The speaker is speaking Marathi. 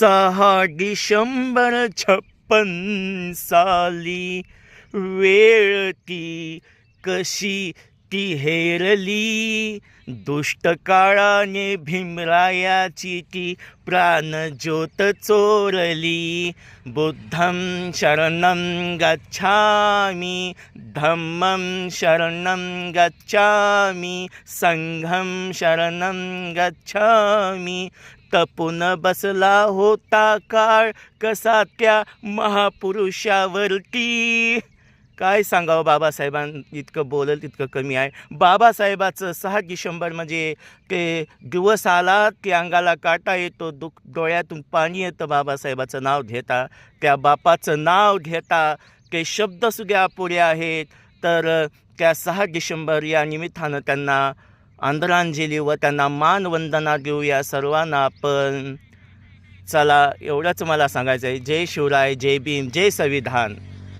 6 डिसेंबर 56 साली वेळ ती कशी ती हेरली, दुष्ट काळाने भीमरायाची ती प्राणज्योत चोरली. बुद्धं शरणं गच्छामि, धम्मं शरणं गच्छामि, संघं शरणं गच्छामि. तपून बसला होता काळ कसा त्या महापुरुषावरती. काय सांगावं, बाबासाहेबां इतकं बोलल तितकं कमी आहे. बाबासाहेबाचं 6 डिसेंबर म्हणजे ते दिवस आला की अंगाला काटा येतो, डोळ्यातून पाणी येतं बाबासाहेबाचं नाव घेता, त्या बापाचं नाव घेता. ते शब्दसुद्धा अपुरे आहेत. तर त्या 6 डिसेंबर या निमित्तानं त्यांना आदरांजली व त्यांना मानवंदना देऊया सर्वांना आपण. चला, एवढंच मला सांगायचं आहे. जय शिवराय, जय भीम, जय संविधान.